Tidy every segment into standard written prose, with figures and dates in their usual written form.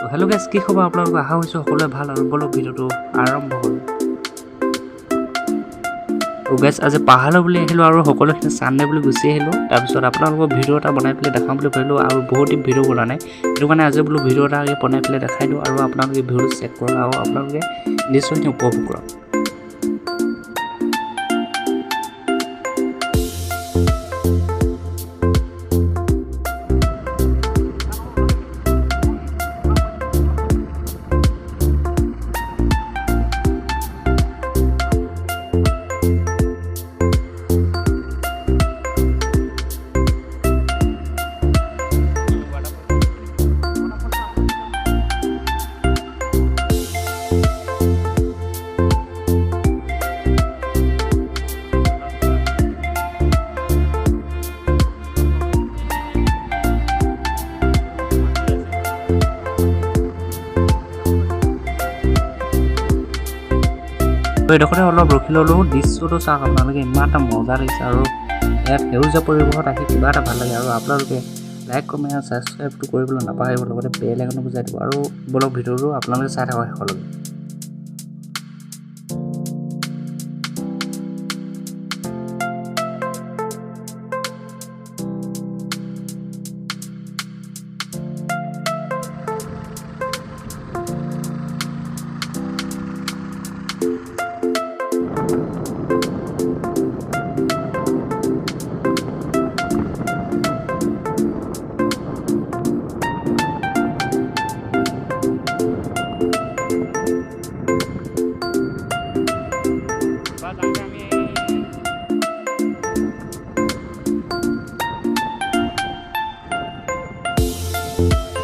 Hello' গাইছ, কি খবৰ আপোনালোক? আশা কৰিছোঁ সকলোৱে ভাল আৰু বলক ভিডিঅ'টো আৰম্ভ কৰোঁ। গাইছ, আজি পাহাৰলৈ বুলি আহিলোঁ আৰু সকলোখিনি চানডে বুলি গুচি আহিলোঁ। তাৰপিছত আপোনালোকৰ ভিডিঅ' এটা বনাই পেলাই দেখাম বুলি ভাবিলোঁ আৰু বহুত দিন ভিডিঅ' বনোৱা নাই, সেইটো কাৰণে আজি বোলো ভিডিঅ' এটা বনাই পেলাই দেখাই দিওঁ আৰু আপোনালোকে ভিডিঅ'টো চেক কৰক আৰু আপোনালোকে নিশ্চয় উপভোগ কৰক। এইডোখৰতে অলপ ৰখি ল'লোঁ, দৃশ্যটো চাওক আপোনালোকে, ইমান এটা মজা লাগিছে আৰু ইয়াত সেউজীয়া পৰিৱেশত আহি কিবা এটা ভাল লাগে। আৰু আপোনালোকে লাইক কমেণ্ট আৰু ছাবস্ক্ৰাইবটো কৰিবলৈ নাপাহৰিব, লগতে বেল আইকনটো বজাই দিব আৰু বলক ভিডিঅ'টো আপোনালোকে চাই থাকক শেষলৈকে।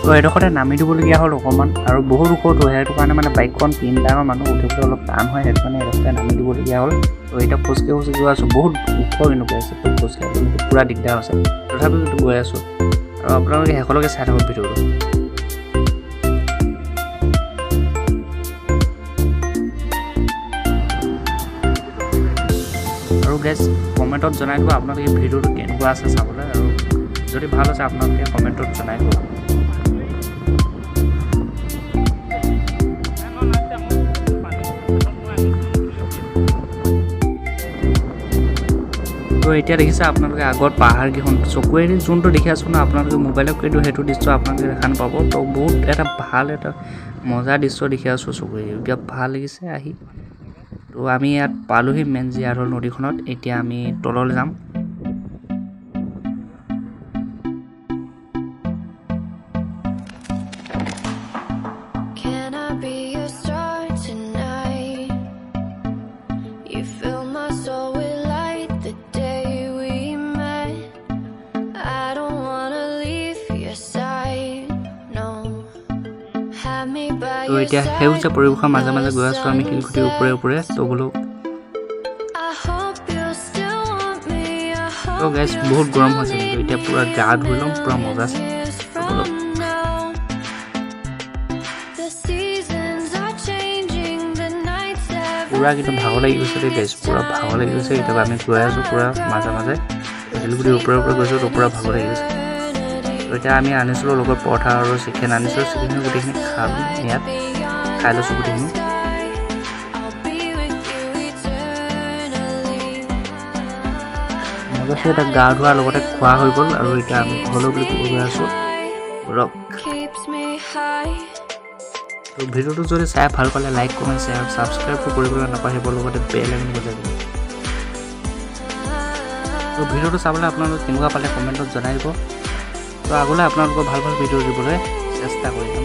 তো এইডোখৰতে নামি দিবলগীয়া হ'ল অকণমান, আৰু বহুত ওখটো সেইটো কাৰণে মানে বাইকখন তিনিটামান মানুহ উঠিবলৈ অলপ টান হয়, সেইটো কাৰণে এইডোখৰতে নামি দিবলগীয়া হ'ল। তো এতিয়া খোজকাঢ়ি গৈ আছোঁ, বহুত ওখ কিন্তু গৈ আছে, তো খোজকাঢ়ি পূৰা দিগদাৰ হৈছে, তথাপিও কিন্তু গৈ আছোঁ আৰু আপোনালোকে শেষলৈকে চাই থাকক ভিডিঅ'টো। আৰু গাইজ কমেণ্টত জনাই দিব আপোনালোকে ভিডিঅ'টো কেনেকুৱা আছে চাবলৈ, আৰু যদি ভাল আছে আপোনালোকে কমেণ্টত জনাই দিব। তো এতিয়া দেখিছে আপোনালোকে আগত পাহাৰকেইখন চকুৱেদি যোনটো দেখি আছোঁ ন, আপোনালোকে মোবাইলত কিন্তু সেইটো দৃশ্য আপোনালোকে দেখা নাপাব। তো বহুত এটা ভাল এটা মজা দৃশ্য দেখি আছোঁ চকুৱেদি, এতিয়া ভাল লাগিছে আহি। তো আমি ইয়াত পালোহি মেইন জীয়াঢল নদীখনত, এতিয়া আমি তললৈ যাম। তো এতিয়া সেউজীয়া পৰিৱেশৰ মাজে মাজে গৈ আছোঁ আমি শিলগুটিৰ ওপৰে ওপৰে। তো বোলো তো গাইজ বহুত গৰম হৈছে, কিন্তু এতিয়া পূৰা গা ধুই ল'ম, পূৰা মজা আছে। বোলো পূৰা কিন্তু ভাগৰ লাগি গৈছে দেই গাইজ, পূৰা ভাগৰ লাগি গৈছে। এতিয়া আমি গৈ আছোঁ পূৰা মাজে মাজে শিলগুটিৰ ওপৰে ওপৰে গৈছোঁ, তো পূৰা ভাগৰ লাগি গৈছে। তো এতিয়া আমি আনিছিলোঁ লগত পৰঠা আৰু চিকেন আনিছিলোঁ, চিকেনখিনি গোটেইখিনি খালোঁ, ইয়াত খাই লৈছোঁ গোটেইখিনি। মজাছে এটা গা ধোৱাৰ লগতে খোৱা হৈ গ'ল, আৰু এতিয়া আমি ঘৰলৈ বুলি গৈ আছোঁ। ৰক তো ভিডিঅ'টো যদি চাই ভাল পালে লাইক কমেণ্ট শ্বেয়াৰ ছাবস্ক্ৰাইবটো কৰিবলৈ নাপাহৰিব, লগতে বেল আইকন বজাই দিব। তো ভিডিঅ'টো চাবলৈ আপোনালোকে কেনেকুৱা পালে কমেণ্টত জনাই দিব। তো আগলৈ আপোনালোকৰ ভাল ভাল ভিডিঅ' দিবলৈ চেষ্টা কৰিম।